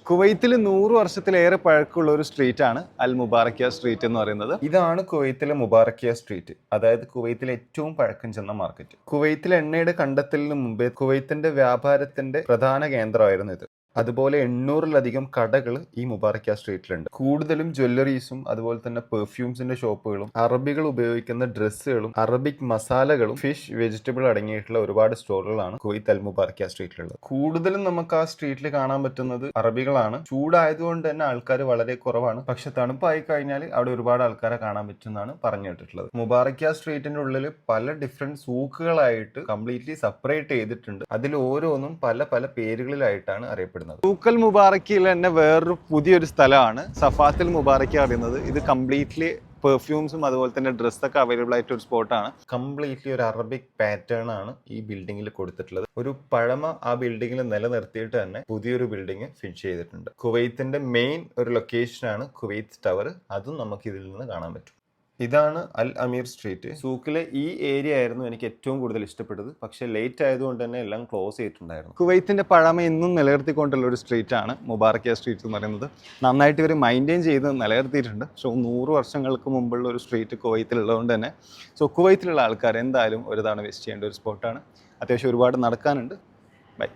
കുവൈത്തിൽ 100 വർഷത്തിലേറെ പഴക്കമുള്ള ഒരു സ്ട്രീറ്റ് ആണ് അൽ മുബാറക്കിയ സ്ട്രീറ്റ് എന്ന് പറയുന്നത്. ഇതാണ് കുവൈത്തിലെ മുബാറക്കിയ സ്ട്രീറ്റ്, അതായത് കുവൈത്തിലെ ഏറ്റവും പഴക്കം ചെന്ന മാർക്കറ്റ്. കുവൈത്തിലെ എണ്ണയുടെ കണ്ടെത്തലിന് മുമ്പേ കുവൈത്തിന്റെ വ്യാപാരത്തിന്റെ പ്രധാന കേന്ദ്രമായിരുന്നു ഇത്. അതുപോലെ 800-ലധികം കടകൾ ഈ മുബാറക്കിയ സ്ട്രീറ്റിലുണ്ട്. കൂടുതലും ജ്വല്ലറീസും അതുപോലെ തന്നെ പെർഫ്യൂംസിന്റെ ഷോപ്പുകളും അറബികൾ ഉപയോഗിക്കുന്ന ഡ്രസ്സുകളും അറബിക് മസാലകളും ഫിഷ്, വെജിറ്റബിൾ അടങ്ങിയിട്ടുള്ള ഒരുപാട് സ്റ്റോറുകളാണ് കുവൈത്ത് അൽ മുബാറക്കിയ സ്ട്രീറ്റിലുള്ളത്. കൂടുതലും നമുക്ക് ആ സ്ട്രീറ്റിൽ കാണാൻ പറ്റുന്നത് അറബികളാണ്. ചൂടായതുകൊണ്ട് തന്നെ ആൾക്കാർ വളരെ കുറവാണ്. പക്ഷെ തണുപ്പായി കഴിഞ്ഞാൽ അവിടെ ഒരുപാട് ആൾക്കാരെ കാണാൻ പറ്റുമെന്നാണ് പറഞ്ഞു കേട്ടിട്ടുള്ളത്. മുബാറക്കിയ സ്ട്രീറ്റിന്റെ ഉള്ളിൽ പല ഡിഫറെന്റ് സൂക്കുകളായിട്ട് കംപ്ലീറ്റ്ലി സെപ്പറേറ്റ് ചെയ്തിട്ടുണ്ട്. അതിൽ ഓരോന്നും പല പല പേരുകളിലായിട്ടാണ് അറിയപ്പെടുന്നത്. സൂക്കൽ മുബാറക്കിയിൽ തന്നെ വേറൊരു പുതിയൊരു സ്ഥലമാണ് സഫാത്തിൽ മുബാറക്കിയ പറയുന്നത്. ഇത് കംപ്ലീറ്റ്ലി പെർഫ്യൂംസും അതുപോലെ തന്നെ ഡ്രസ്സൊക്കെ അവൈലബിൾ ആയിട്ട് ഒരു സ്പോട്ടാണ്. കംപ്ലീറ്റ്ലി ഒരു അറബിക് പാറ്റേൺ ആണ് ഈ ബിൽഡിങ്ങിൽ കൊടുത്തിട്ടുള്ളത്. ഒരു പഴമ ആ ബിൽഡിങ്ങിൽ നിലനിർത്തിയിട്ട് തന്നെ പുതിയൊരു ബിൽഡിംഗ് ഫിനിഷ് ചെയ്തിട്ടുണ്ട്. കുവൈത്തിന്റെ മെയിൻ ഒരു ലൊക്കേഷനാണ് കുവൈത്ത് ടവർ. അതും നമുക്ക് ഇതിൽ നിന്ന് കാണാൻ പറ്റും. ഇതാണ് അൽ അമീർ സ്ട്രീറ്റ്. സൂക്കിലെ ഈ ഏരിയ ആയിരുന്നു എനിക്ക് ഏറ്റവും കൂടുതൽ ഇഷ്ടപ്പെട്ടത്. പക്ഷേ ലേറ്റ് ആയതുകൊണ്ട് തന്നെ എല്ലാം ക്ലോസ് ചെയ്തിട്ടുണ്ടായിരുന്നു. കുവൈത്തിന്റെ പഴമ ഇന്നും നിലനിർത്തിക്കൊണ്ടുള്ള ഒരു സ്ട്രീറ്റ് ആണ് മുബാറക്കിയ സ്ട്രീറ്റ് എന്ന് പറയുന്നത്. നന്നായിട്ട് ഇവർ മെയിൻറ്റെയിൻ ചെയ്ത് നിലനിർത്തിയിട്ടുണ്ട്. സോ 100 വർഷങ്ങൾക്ക് മുമ്പുള്ള ഒരു സ്ട്രീറ്റ് കുവൈത്തിലുള്ളതുകൊണ്ട് തന്നെ കുവൈത്തിലുള്ള ആൾക്കാർ എന്തായാലും ഒരു തവണ വിസിറ്റ് ചെയ്യേണ്ട ഒരു സ്പോട്ടാണ്. അത്യാവശ്യം ഒരുപാട് നടക്കാനുണ്ട്. ബൈ.